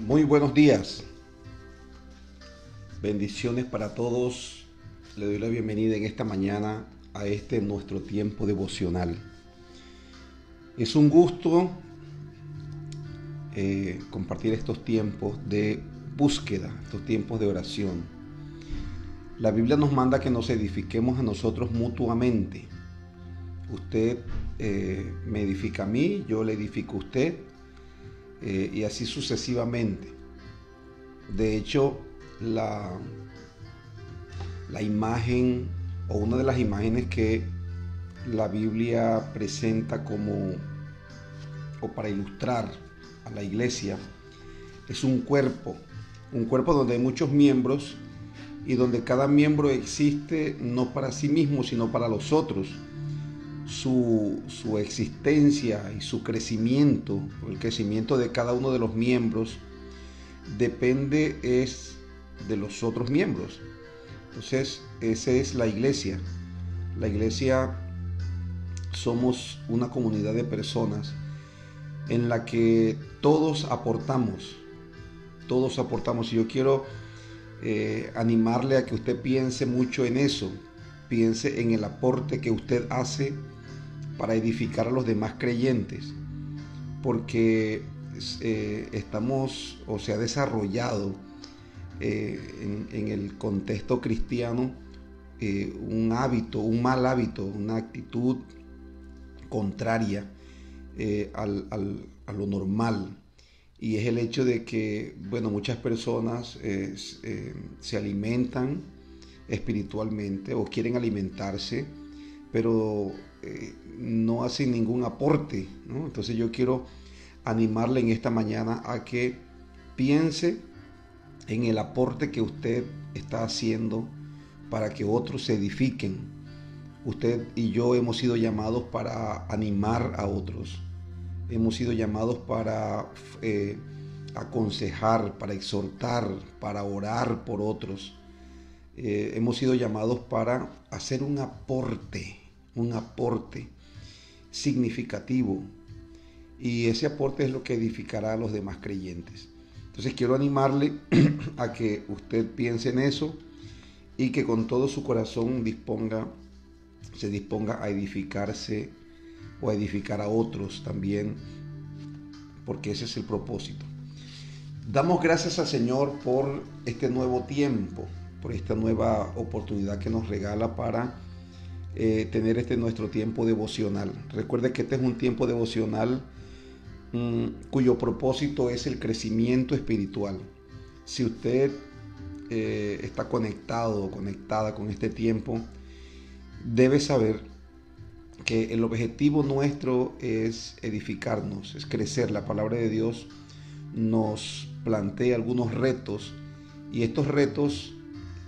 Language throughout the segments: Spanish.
Muy buenos días, bendiciones para todos. Le doy la bienvenida en esta mañana a nuestro tiempo devocional. Es un gusto compartir estos tiempos de búsqueda, estos tiempos de oración. La Biblia nos manda que nos edifiquemos a nosotros mutuamente. Usted me edifica a mí, yo le edifico a usted, y así sucesivamente. De hecho, la imagen o una de las imágenes que la Biblia presenta como o para ilustrar a la iglesia es un cuerpo donde hay muchos miembros y donde cada miembro existe no para sí mismo sino para los otros. Su existencia y su crecimiento, el crecimiento de cada uno de los miembros depende es de los otros miembros. Entonces, esa es la iglesia. La iglesia somos una comunidad de personas en la que todos aportamos. Todos aportamos. Y yo quiero animarle a que usted piense mucho en eso. Piense en el aporte que usted hace para edificar a los demás creyentes. Porque estamos o se ha desarrollado en el contexto cristiano un hábito, un mal hábito, una actitud contraria a lo normal, y es el hecho de que, bueno, muchas personas se alimentan espiritualmente o quieren alimentarse, pero no hacen ningún aporte, ¿no? Entonces yo quiero animarle en esta mañana a que piense en el aporte que usted está haciendo para que otros se edifiquen. Usted y yo hemos sido llamados para animar a otros. Hemos sido llamados para aconsejar, para exhortar, para orar por otros. Hemos sido llamados para hacer un aporte significativo. Y ese aporte es lo que edificará a los demás creyentes. Entonces quiero animarle a que usted piense en eso y que con todo su corazón se disponga a edificarse o a edificar a otros también, porque ese es el propósito. Damos gracias al Señor por este nuevo tiempo, por esta nueva oportunidad que nos regala para tener nuestro tiempo devocional. Recuerde que este es un tiempo devocional cuyo propósito es el crecimiento espiritual. Si usted está conectado o conectada con este tiempo, debe saber que el objetivo nuestro es edificarnos, es crecer. La palabra de Dios nos plantea algunos retos, y estos retos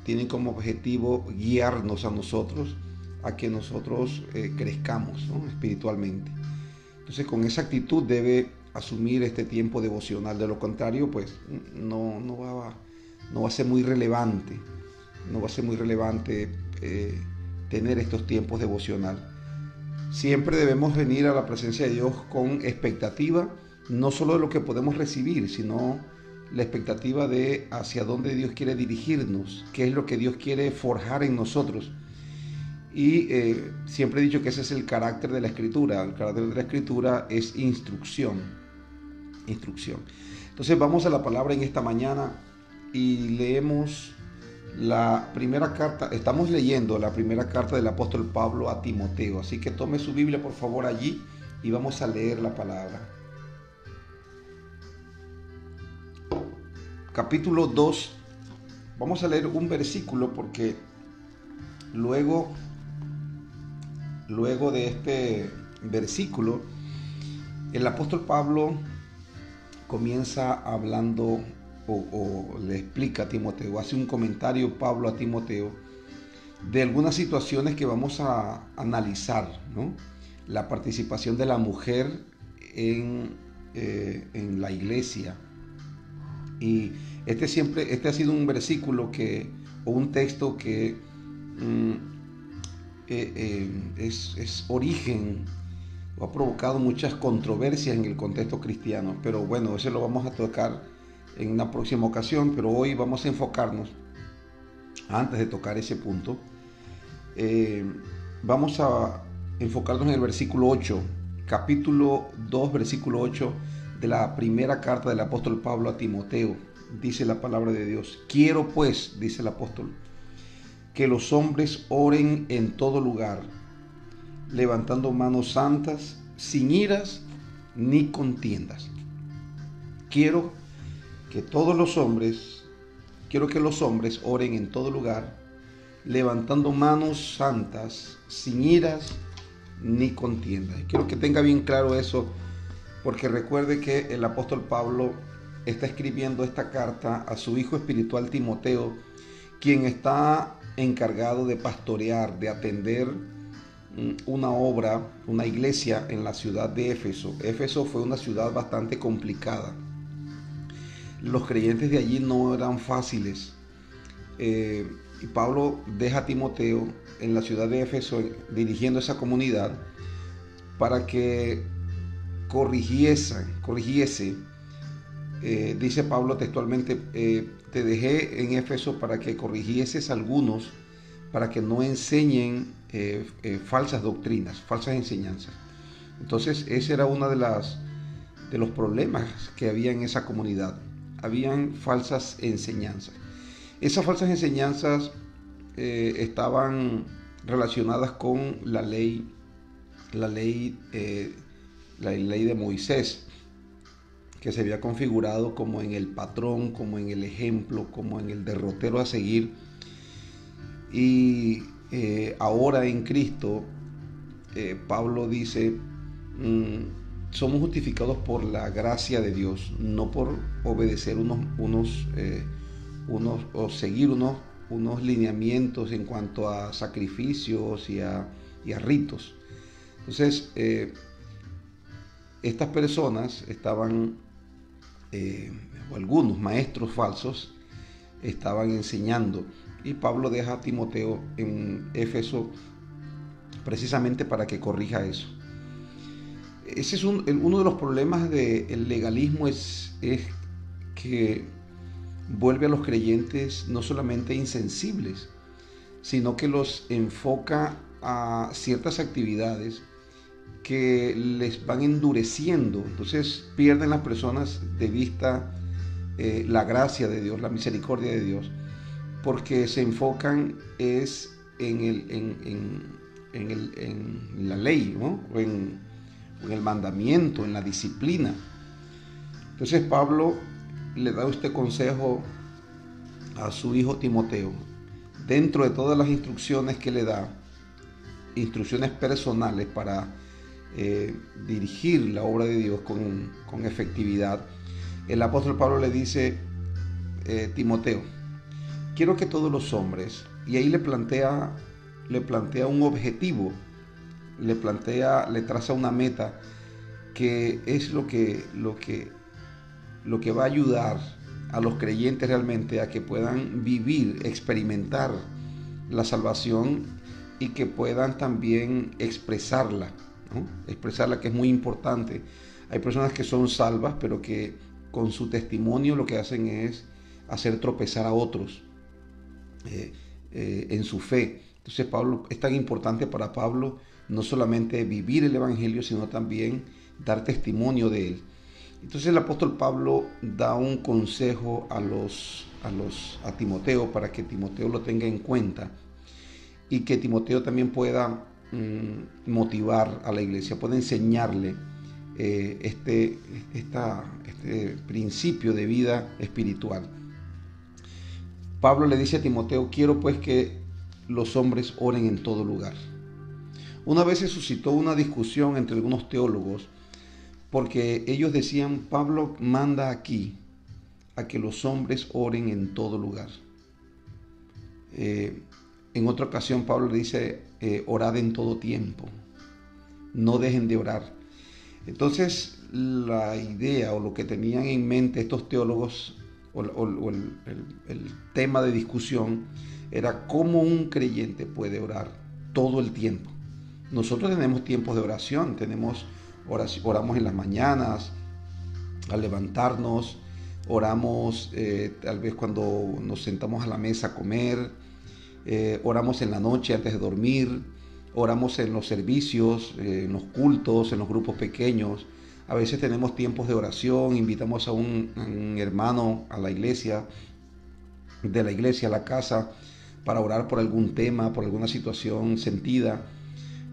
tienen como objetivo guiarnos a nosotros a que nosotros crezcamos, ¿no?, espiritualmente. Entonces, con esa actitud debe asumir este tiempo devocional. De lo contrario, pues no va a ser muy relevante. No va a ser muy relevante tener estos tiempos devocional. Siempre debemos venir a la presencia de Dios con expectativa, no solo de lo que podemos recibir, sino la expectativa de hacia dónde Dios quiere dirigirnos, qué es lo que Dios quiere forjar en nosotros. Y siempre he dicho que ese es el carácter de la Escritura. El carácter de la Escritura es instrucción. Entonces vamos a la palabra en esta mañana y leemos la primera carta. Estamos leyendo la primera carta del apóstol Pablo a Timoteo. Así que tome su Biblia por favor allí y vamos a leer la palabra. Capítulo 2. Vamos a leer un versículo porque luego de este versículo, el apóstol Pablo comienza hablando o le explica a Timoteo, hace un comentario Pablo a Timoteo de algunas situaciones que vamos a analizar, ¿no? La participación de la mujer en la iglesia. Y este ha sido un versículo o un texto que es origen o ha provocado muchas controversias en el contexto cristiano, pero bueno, eso lo vamos a tocar en una próxima ocasión, pero hoy vamos a enfocarnos, antes de tocar ese punto, vamos a enfocarnos en el versículo 8, capítulo 2, versículo 8 de la primera carta del apóstol Pablo a Timoteo. Dice la palabra de Dios: quiero pues, dice el apóstol, que los hombres oren en todo lugar, levantando manos santas, sin iras ni contiendas. Quiero que los hombres oren en todo lugar, levantando manos santas, sin iras ni contiendas. Quiero que tenga bien claro eso, porque recuerde que el apóstol Pablo está escribiendo esta carta a su hijo espiritual Timoteo, quien está encargado de pastorear, de atender una obra, una iglesia en la ciudad de Éfeso. Éfeso fue una ciudad bastante complicada. Los creyentes de allí no eran fáciles. Y Pablo deja a Timoteo en la ciudad de Éfeso dirigiendo esa comunidad para que corrigiese. Dice Pablo textualmente: te dejé en Éfeso para que corrigieses algunos, para que no enseñen falsas doctrinas, falsas enseñanzas. Entonces ese era uno de los problemas que había en esa comunidad. Habían falsas enseñanzas. Esas falsas enseñanzas estaban relacionadas con la ley de Moisés, que se había configurado como en el patrón, como en el ejemplo, como en el derrotero a seguir. Y ahora en Cristo, Pablo dice, somos justificados por la gracia de Dios, no por obedecer o seguir unos lineamientos en cuanto a sacrificios y a ritos. Entonces, estas personas estaban, o algunos maestros falsos, estaban enseñando, y Pablo deja a Timoteo en Éfeso precisamente para que corrija eso. Ese es uno de los problemas del legalismo, es que vuelve a los creyentes no solamente insensibles, sino que los enfoca a ciertas actividades que les van endureciendo. Entonces pierden las personas de vista la gracia de Dios, la misericordia de Dios, porque se enfocan en la ley, ¿no? o en el mandamiento, en la disciplina. Entonces Pablo le da este consejo a su hijo Timoteo, dentro de todas las instrucciones que le da, instrucciones personales para dirigir la obra de Dios con efectividad. El apóstol Pablo le dice: Timoteo, quiero que todos los hombres, y ahí le plantea un objetivo, le traza una meta, que es lo que va a ayudar a los creyentes realmente a que puedan vivir, experimentar la salvación, y que puedan también expresarla, ¿no? Expresarla, que es muy importante. Hay personas que son salvas, pero que con su testimonio lo que hacen es hacer tropezar a otros en su fe. Entonces es tan importante para Pablo no solamente vivir el evangelio, sino también dar testimonio de él. Entonces el apóstol Pablo da un consejo a Timoteo, para que Timoteo lo tenga en cuenta, y que Timoteo también pueda motivar a la iglesia, pueda enseñarle este principio de vida espiritual. Pablo le dice a Timoteo: quiero pues que los hombres oren en todo lugar. Una vez se suscitó una discusión entre algunos teólogos, porque ellos decían: Pablo manda aquí a que los hombres oren en todo lugar. En otra ocasión Pablo le dice: orad en todo tiempo, no dejen de orar. Entonces la idea, o lo que tenían en mente estos teólogos, el tema de discusión, era cómo un creyente puede orar todo el tiempo. Nosotros tenemos tiempos de oración, oramos en las mañanas, al levantarnos, oramos tal vez cuando nos sentamos a la mesa a comer, oramos en la noche antes de dormir, oramos en los servicios, en los cultos, en los grupos pequeños. A veces tenemos tiempos de oración, invitamos a un hermano a la iglesia, de la iglesia a la casa, para orar por algún tema, por alguna situación sentida,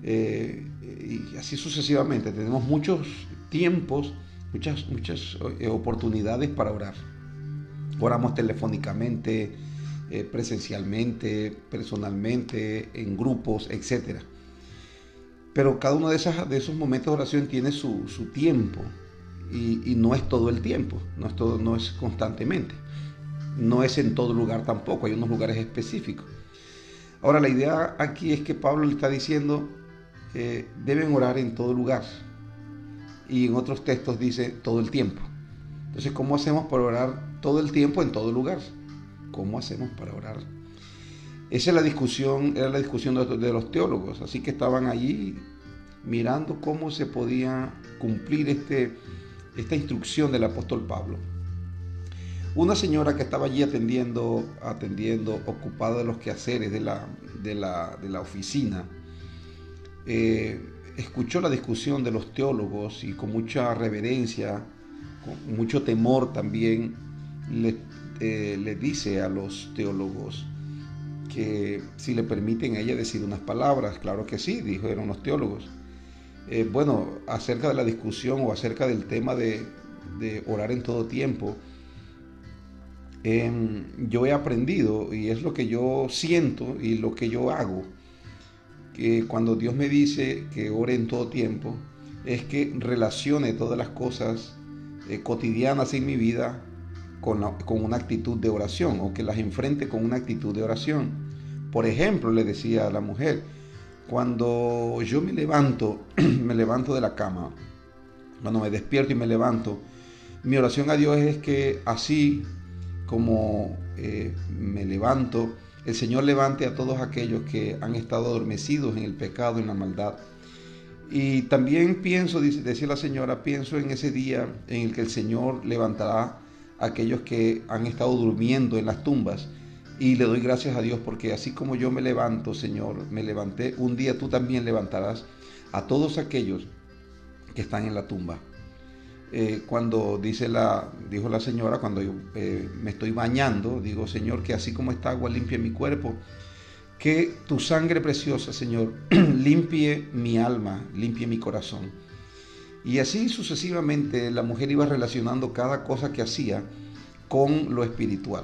y así sucesivamente. Tenemos muchos tiempos, muchas oportunidades para orar. Oramos telefónicamente, presencialmente, personalmente, en grupos, etcétera. Pero cada uno de esos momentos de oración tiene su tiempo, y no es todo el tiempo, no es constantemente, no es en todo lugar tampoco, hay unos lugares específicos. Ahora, la idea aquí es que Pablo le está diciendo, deben orar en todo lugar, y en otros textos dice todo el tiempo. Entonces, ¿cómo hacemos para orar todo el tiempo en todo lugar? ¿Cómo hacemos para orar? Esa es la discusión, era la discusión de los teólogos, así que estaban allí mirando cómo se podía cumplir esta instrucción del apóstol Pablo. Una señora que estaba allí atendiendo, ocupada de los quehaceres de la oficina, escuchó la discusión de los teólogos y con mucha reverencia, con mucho temor también, le dice a los teólogos que si le permiten a ella decir unas palabras. Claro que sí, dijeron los teólogos. Bueno, acerca de la discusión o acerca del tema de orar en todo tiempo, yo he aprendido, y es lo que yo siento y lo que yo hago, que cuando Dios me dice que ore en todo tiempo, es que relacione todas las cosas cotidianas en mi vida con una actitud de oración, o que las enfrente con una actitud de oración. Por ejemplo, le decía a la mujer, cuando yo me levanto de la cama, cuando me despierto y me levanto, mi oración a Dios es que así como me levanto, el Señor levante a todos aquellos que han estado adormecidos en el pecado, en la maldad. Y también pienso, decía la señora, pienso en ese día en el que el Señor levantará a aquellos que han estado durmiendo en las tumbas. Y le doy gracias a Dios porque así como yo me levanto, Señor, me levanté, un día tú también levantarás a todos aquellos que están en la tumba. Cuando dijo la señora, cuando yo me estoy bañando, digo, Señor, que así como esta agua limpie mi cuerpo, que tu sangre preciosa, Señor, limpie mi alma, limpie mi corazón. Y así sucesivamente la mujer iba relacionando cada cosa que hacía con lo espiritual.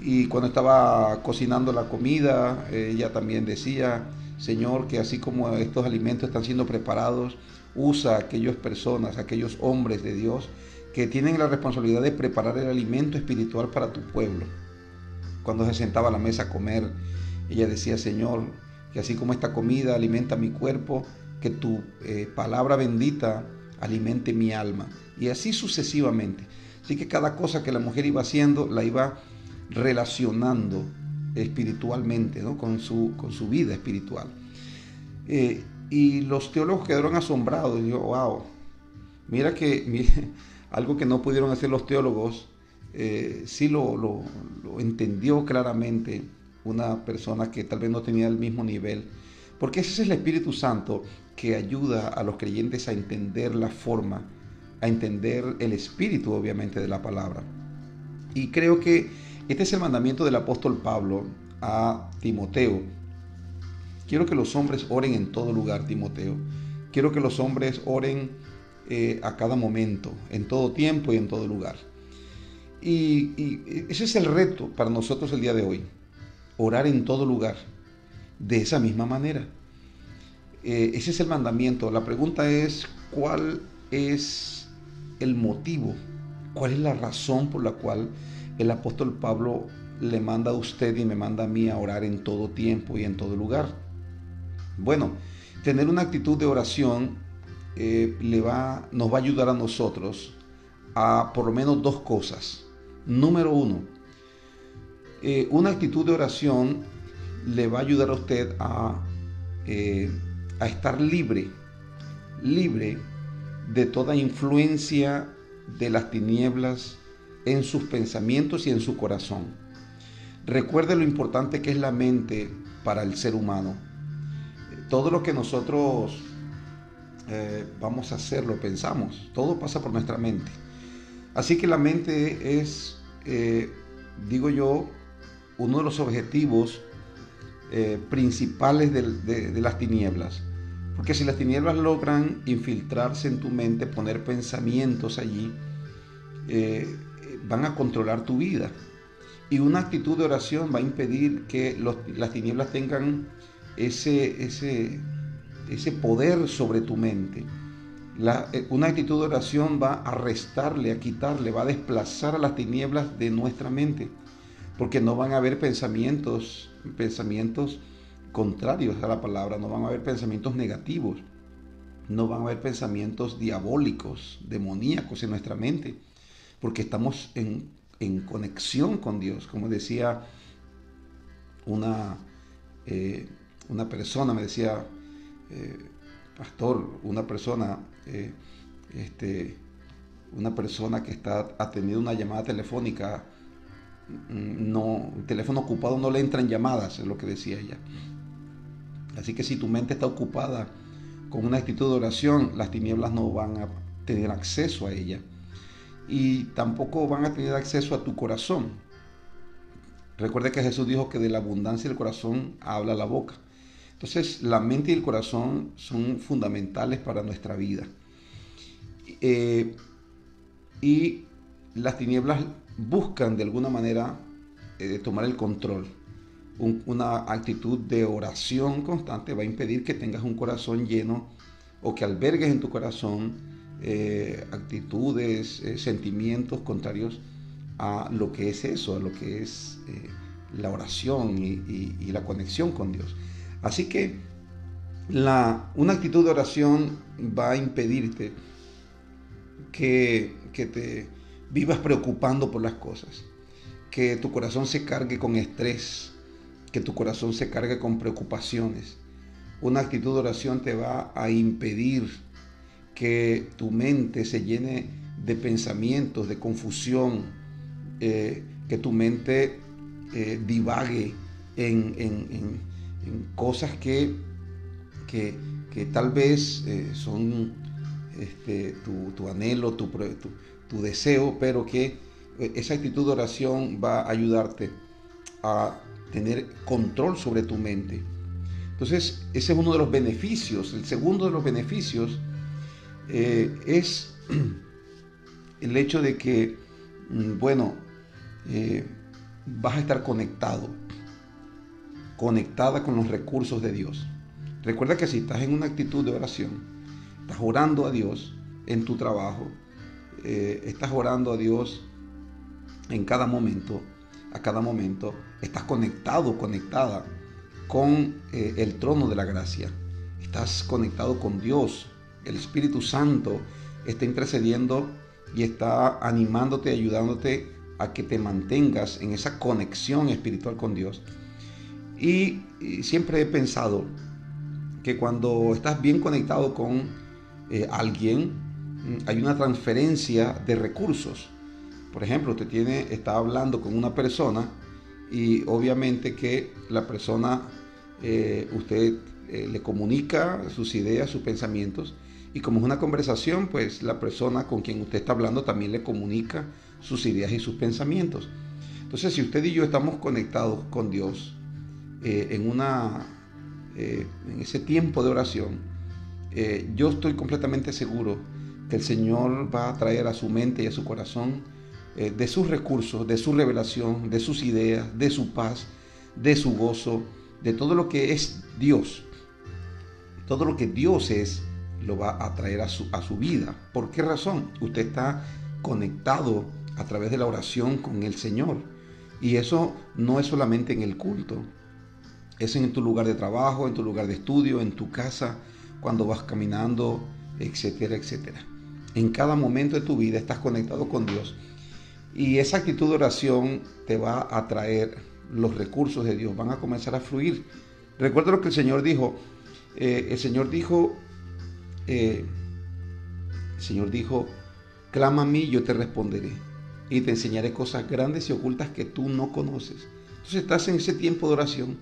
Y cuando estaba cocinando la comida, ella también decía, Señor, que así como estos alimentos están siendo preparados, usa a aquellas personas, aquellos hombres de Dios que tienen la responsabilidad de preparar el alimento espiritual para tu pueblo. Cuando se sentaba a la mesa a comer, ella decía, Señor, que así como esta comida alimenta mi cuerpo, que tu palabra bendita alimente mi alma. Y así sucesivamente. Así que cada cosa que la mujer iba haciendo, la iba relacionando espiritualmente, ¿no? con su vida espiritual. Y los teólogos quedaron asombrados. Y yo, wow, mira, algo que no pudieron hacer los teólogos, sí lo entendió claramente una persona que tal vez no tenía el mismo nivel, porque ese es el Espíritu Santo que ayuda a los creyentes a entender la forma, a entender el espíritu, obviamente, de la palabra. Y creo que este es el mandamiento del apóstol Pablo a Timoteo. Quiero que los hombres oren en todo lugar, Timoteo. Quiero que los hombres oren a cada momento, en todo tiempo y en todo lugar. Y ese es el reto para nosotros el día de hoy. Orar en todo lugar, de esa misma manera. Ese es el mandamiento. La pregunta es, ¿cuál es el motivo? ¿Cuál es la razón por la cual el apóstol Pablo le manda a usted y me manda a mí a orar en todo tiempo y en todo lugar? Bueno, tener una actitud de oración nos va a ayudar a nosotros a por lo menos dos cosas. Número uno, una actitud de oración le va a ayudar a usted a estar libre de toda influencia de las tinieblas, en sus pensamientos y en su corazón. Recuerde lo importante que es la mente para el ser humano. Todo lo que nosotros vamos a hacer, lo pensamos, todo pasa por nuestra mente. Así que la mente es, digo yo, uno de los objetivos principales de las tinieblas. Porque si las tinieblas logran infiltrarse en tu mente, poner pensamientos allí, van a controlar tu vida. Y una actitud de oración va a impedir que las tinieblas tengan ese poder sobre tu mente. Una actitud de oración va a restarle, a quitarle, va a desplazar a las tinieblas de nuestra mente, porque no van a haber pensamientos contrarios a la palabra, no van a haber pensamientos negativos, no van a haber pensamientos diabólicos, demoníacos en nuestra mente, porque estamos en conexión con Dios. Como decía una persona, me decía, pastor, una persona que ha tenido una llamada telefónica, no, el teléfono ocupado no le entran llamadas, es lo que decía ella. Así que si tu mente está ocupada con una actitud de oración, las tinieblas no van a tener acceso a ella, y tampoco van a tener acceso a tu corazón. Recuerda que Jesús dijo que de la abundancia del corazón habla la boca. Entonces, la mente y el corazón son fundamentales para nuestra vida. Y las tinieblas buscan de alguna manera tomar el control. Una actitud de oración constante va a impedir que tengas un corazón lleno, o que albergues en tu corazón actitudes, sentimientos contrarios a lo que es eso, a lo que es la oración y la conexión con Dios. Así que una actitud de oración va a impedirte que te vivas preocupando por las cosas, que tu corazón se cargue con estrés, que tu corazón se cargue con preocupaciones. Una actitud de oración te va a impedir que tu mente se llene de pensamientos, de confusión, que tu mente divague en cosas que tal vez son tu anhelo, tu deseo, pero que esa actitud de oración va a ayudarte a tener control sobre tu mente. Entonces, ese es uno de los beneficios. El segundo de los beneficios es el hecho de que, vas a estar conectada con los recursos de Dios. Recuerda que si estás en una actitud de oración, estás orando a Dios en tu trabajo, estás orando a Dios en cada momento, a cada momento, estás conectada con el trono de la gracia. Estás conectado con Dios. El Espíritu Santo está intercediendo y está animándote, ayudándote a que te mantengas en esa conexión espiritual con Dios. Y siempre he pensado que cuando estás bien conectado con alguien, hay una transferencia de recursos. Por ejemplo, está hablando con una persona y obviamente que la persona, usted le comunica sus ideas, sus pensamientos, y como es una conversación, pues la persona con quien usted está hablando también le comunica sus ideas y sus pensamientos. Entonces, si usted y yo estamos conectados con Dios en ese tiempo de oración, yo estoy completamente seguro que el Señor va a traer a su mente y a su corazón de sus recursos, de su revelación, de sus ideas, de su paz, de su gozo, de todo lo que es Dios. Todo lo que Dios es, lo va a traer a su vida. ¿Por qué razón? Usted está conectado a través de la oración con el Señor. Y eso no es solamente en el culto. Es en tu lugar de trabajo, en tu lugar de estudio, en tu casa, cuando vas caminando, etcétera, etcétera. En cada momento de tu vida estás conectado con Dios. Y esa actitud de oración te va a traer los recursos de Dios. Van a comenzar a fluir. Recuerda lo que el Señor dijo. El Señor dijo, clama a mí, yo te responderé. y te enseñaré cosas grandes y ocultas que tú no conoces. Entonces estás en ese tiempo de oración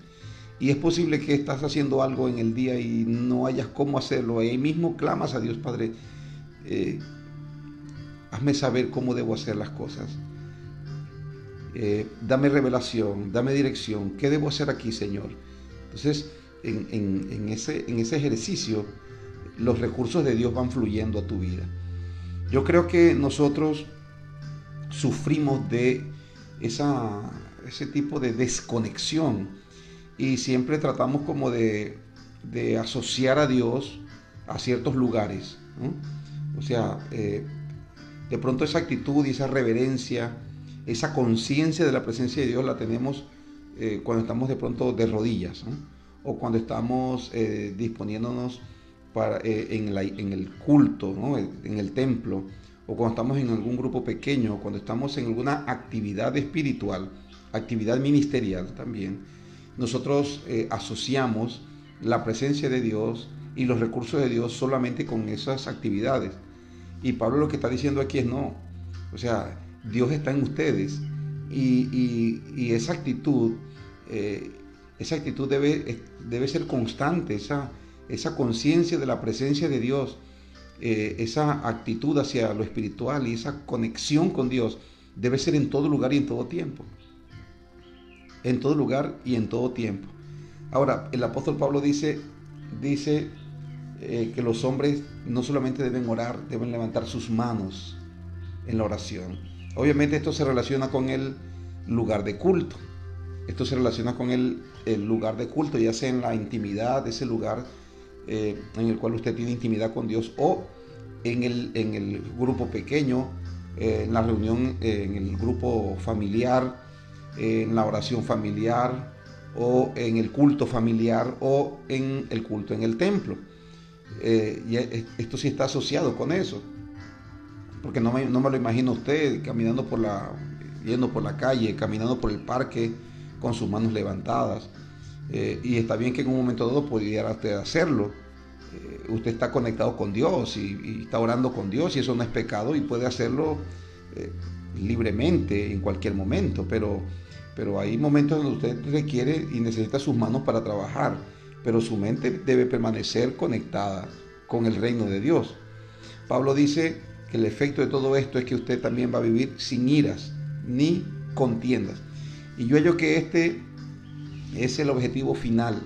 y es posible que estás haciendo algo en el día y no hayas cómo hacerlo. Ahí mismo clamas a Dios, Padre, hazme saber cómo debo hacer las cosas. Dame revelación, dame dirección. ¿Qué debo hacer aquí, Señor? Entonces, en ese ejercicio, los recursos de Dios van fluyendo a tu vida. Yo creo que nosotros sufrimos de ese tipo de desconexión y siempre tratamos como de asociar a Dios a ciertos lugares, ¿no? O sea, de pronto esa actitud y esa reverencia, esa conciencia de la presencia de Dios la tenemos cuando estamos de pronto de rodillas, ¿no? O cuando estamos disponiéndonos en el culto, ¿no? En el templo, o cuando estamos en algún grupo pequeño, o cuando estamos en alguna actividad espiritual, actividad ministerial también. Nosotros asociamos la presencia de Dios y los recursos de Dios solamente con esas actividades. Y Pablo lo que está diciendo aquí es no. O sea, Dios está en ustedes y esa actitud debe ser constante, esa conciencia de la presencia de Dios, esa actitud hacia lo espiritual y esa conexión con Dios debe ser en todo lugar y en todo tiempo. En todo lugar y en todo tiempo. Ahora, el apóstol Pablo dice que los hombres no solamente deben orar, deben levantar sus manos en la oración. Obviamente esto se relaciona con el lugar de culto. Esto se relaciona con el lugar de culto, ya sea en la intimidad, ese lugar en el cual usted tiene intimidad con Dios, o en el grupo pequeño, en la reunión, en el grupo familiar, en la oración familiar, o en el culto familiar, o en el culto en el templo. Y esto sí está asociado con eso, porque no me lo imagino usted caminando yendo por la calle, caminando por el parque con sus manos levantadas. Y está bien que en un momento dado pudiera usted hacerlo. Usted está conectado con Dios y está orando con Dios, y eso no es pecado, y puede hacerlo libremente en cualquier momento, pero hay momentos donde usted requiere y necesita sus manos para trabajar, pero su mente debe permanecer conectada con el reino de Dios. Pablo dice que el efecto de todo esto es que usted también va a vivir sin iras ni contiendas. Y yo hallo que este es el objetivo final.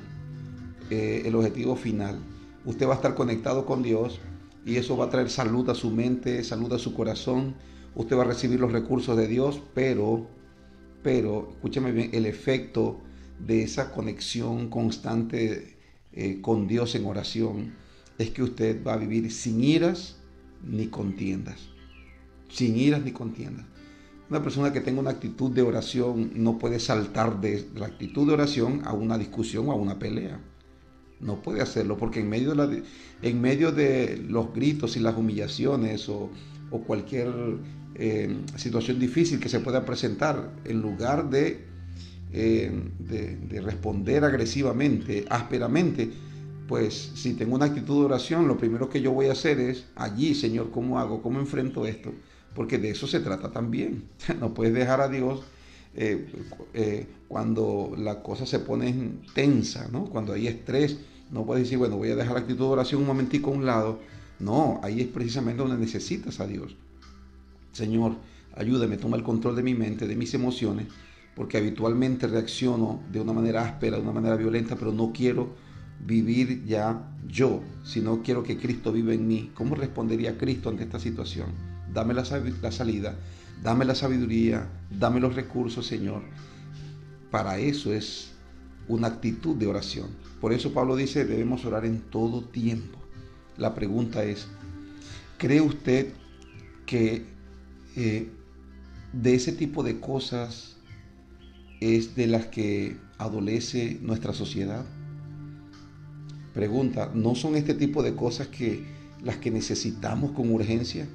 Usted va a estar conectado con Dios y eso va a traer salud a su mente, salud a su corazón. Usted va a recibir los recursos de Dios, pero, escúcheme bien, el efecto de esa conexión constante con Dios en oración es que usted va a vivir sin iras ni contiendas. Sin iras ni contiendas. Una persona que tenga una actitud de oración no puede saltar de la actitud de oración a una discusión o a una pelea. No puede hacerlo, porque en medio de los gritos y las humillaciones o cualquier situación difícil que se pueda presentar, en lugar de responder agresivamente, ásperamente, pues si tengo una actitud de oración, lo primero que yo voy a hacer es, allí, Señor, ¿cómo hago? ¿Cómo enfrento esto? Porque de eso se trata también. No puedes dejar a Dios cuando la cosa se pone tensa, ¿no? Cuando hay estrés, no puedes decir, bueno, voy a dejar la actitud de oración un momentico a un lado. No, ahí es precisamente donde necesitas a Dios. Señor, ayúdame, toma el control de mi mente, de mis emociones, porque habitualmente reacciono de una manera áspera, de una manera violenta, pero no quiero vivir ya yo, sino quiero que Cristo viva en mí. ¿Cómo respondería Cristo ante esta situación? Dame la salida, dame la sabiduría, dame los recursos, Señor. Para eso es una actitud de oración. Por eso Pablo dice, debemos orar en todo tiempo. La pregunta es, ¿cree usted que de ese tipo de cosas es de las que adolece nuestra sociedad? Pregunta, ¿no son este tipo de cosas las que necesitamos con urgencia?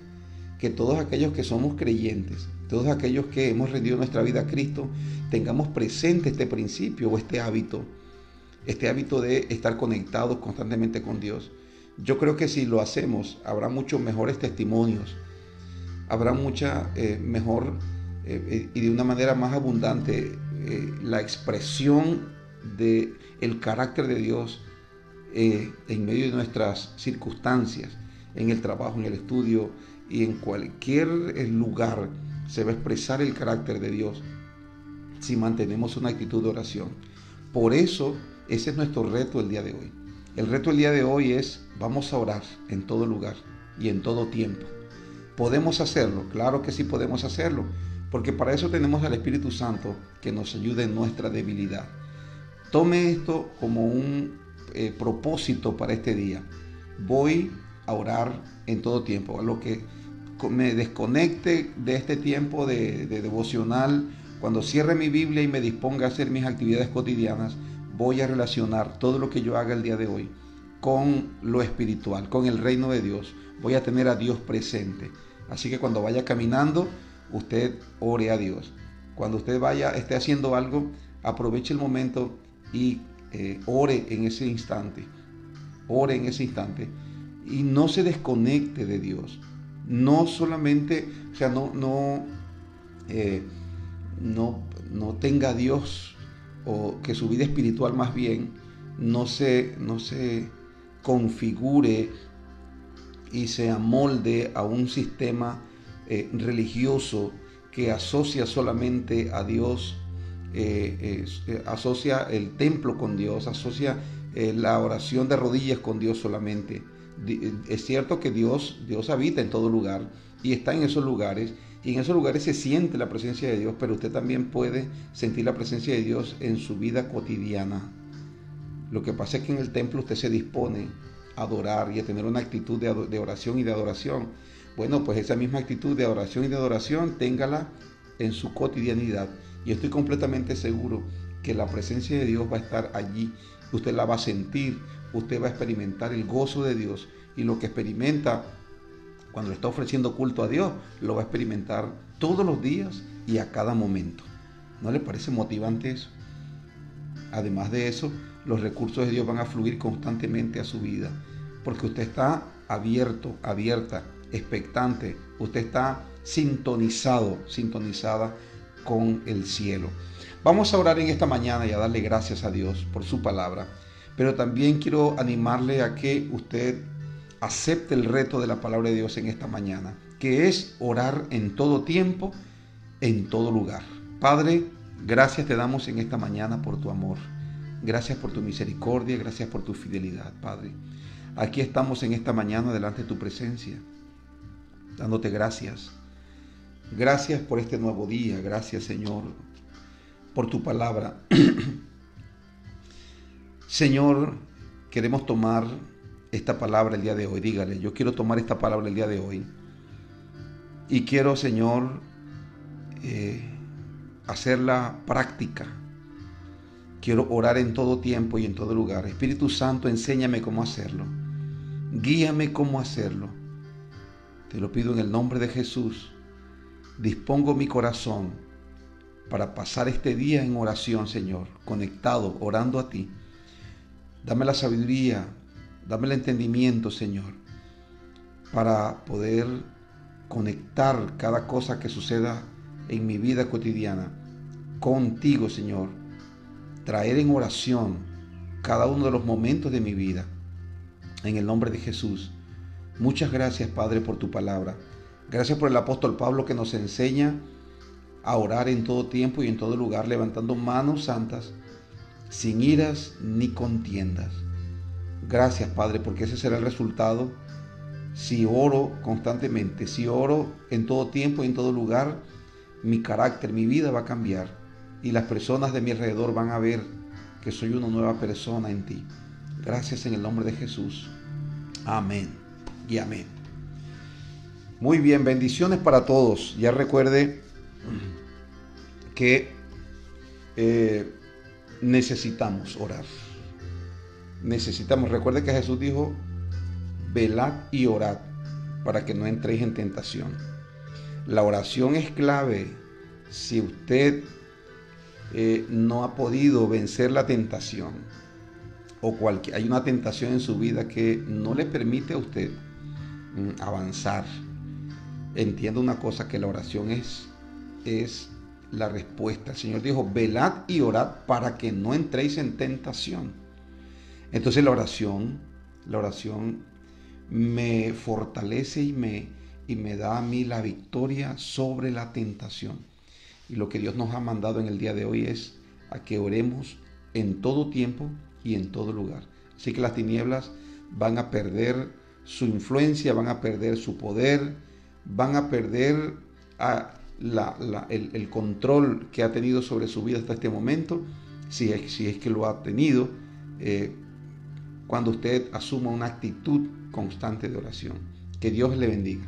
Que todos aquellos que somos creyentes, todos aquellos que hemos rendido nuestra vida a Cristo, tengamos presente este principio o este hábito de estar conectados constantemente con Dios. Yo creo que si lo hacemos, habrá muchos mejores testimonios, habrá mucha mejor y de una manera más abundante la expresión del carácter de Dios en medio de nuestras circunstancias, en el trabajo, en el estudio y en cualquier lugar se va a expresar el carácter de Dios si mantenemos una actitud de oración. Por eso, ese es nuestro reto el día de hoy. El reto del día de hoy es, vamos a orar en todo lugar y en todo tiempo. ¿Podemos hacerlo? Claro que sí podemos hacerlo, porque para eso tenemos al Espíritu Santo que nos ayude en nuestra debilidad. Tome esto como un propósito para este día. Voy a orar en todo tiempo. A lo que me desconecte de este tiempo de devocional, cuando cierre mi Biblia y me disponga a hacer mis actividades cotidianas, voy a relacionar todo lo que yo haga el día de hoy con lo espiritual, con el reino de Dios. Voy a tener a Dios presente. Así que cuando vaya caminando, usted ore a Dios. Cuando usted esté haciendo algo, aproveche el momento y ore en ese instante. Ore en ese instante y no se desconecte de Dios. No solamente, o sea, no tenga a Dios, o que su vida espiritual más bien no se configure y se amolde a un sistema religioso que asocia solamente a Dios, asocia el templo con Dios, asocia la oración de rodillas con Dios solamente. Es cierto que Dios habita en todo lugar y está en esos lugares, y en esos lugares se siente la presencia de Dios, pero usted también puede sentir la presencia de Dios en su vida cotidiana. Lo que pasa es que en el templo usted se dispone a adorar y a tener una actitud de oración y de adoración. Bueno, pues esa misma actitud de adoración y de adoración téngala en su cotidianidad. Y estoy completamente seguro que la presencia de Dios va a estar allí. Usted la va a sentir, usted va a experimentar el gozo de Dios, y lo que experimenta cuando le está ofreciendo culto a Dios, lo va a experimentar todos los días y a cada momento. ¿No le parece motivante eso? Además de eso, los recursos de Dios van a fluir constantemente a su vida, porque usted está abierto, abierta, expectante, usted está sintonizada con el cielo. Vamos a orar en esta mañana y a darle gracias a Dios por su palabra, pero también quiero animarle a que usted acepte el reto de la palabra de Dios en esta mañana, que es orar en todo tiempo, en todo lugar. Padre, gracias te damos en esta mañana por tu amor. Gracias por tu misericordia, gracias por tu fidelidad, Padre. Aquí estamos en esta mañana delante de tu presencia, dándote gracias. Gracias por este nuevo día, gracias, Señor, por tu palabra. Señor, queremos tomar esta palabra el día de hoy. Dígale, yo quiero tomar esta palabra el día de hoy. Y quiero, Señor, hacerla práctica. Quiero orar en todo tiempo y en todo lugar. Espíritu Santo, enséñame cómo hacerlo. Guíame cómo hacerlo. Te lo pido en el nombre de Jesús. Dispongo mi corazón para pasar este día en oración, Señor, conectado, orando a ti. Dame la sabiduría, dame el entendimiento, Señor, para poder conectar cada cosa que suceda en mi vida cotidiana contigo, Señor. Traer en oración cada uno de los momentos de mi vida. En el nombre de Jesús. Muchas gracias, Padre, por tu palabra. Gracias por el apóstol Pablo, que nos enseña a orar en todo tiempo y en todo lugar, levantando manos santas, sin iras ni contiendas. Gracias, Padre, porque ese será el resultado si oro constantemente, si oro en todo tiempo y en todo lugar. Mi carácter, mi vida va a cambiar, y las personas de mi alrededor van a ver que soy una nueva persona en ti. Gracias en el nombre de Jesús. Amén y amén. Muy bien, bendiciones para todos. Ya recuerde que necesitamos orar. Recuerde que Jesús dijo: velad y orad para que no entréis en tentación. La oración es clave. Si usted no ha podido vencer la tentación, o hay una tentación en su vida que no le permite a usted avanzar, entienda una cosa, que la oración es es la respuesta. El Señor dijo, velad y orad para que no entréis en tentación. Entonces la oración me fortalece y me da a mí la victoria sobre la tentación. Y lo que Dios nos ha mandado en el día de hoy es a que oremos en todo tiempo y en todo lugar. Así que las tinieblas van a perder su influencia, van a perder su poder, van a perder el control que ha tenido sobre su vida hasta este momento, si es que lo ha tenido, cuando usted asuma una actitud constante de oración. Que Dios le bendiga.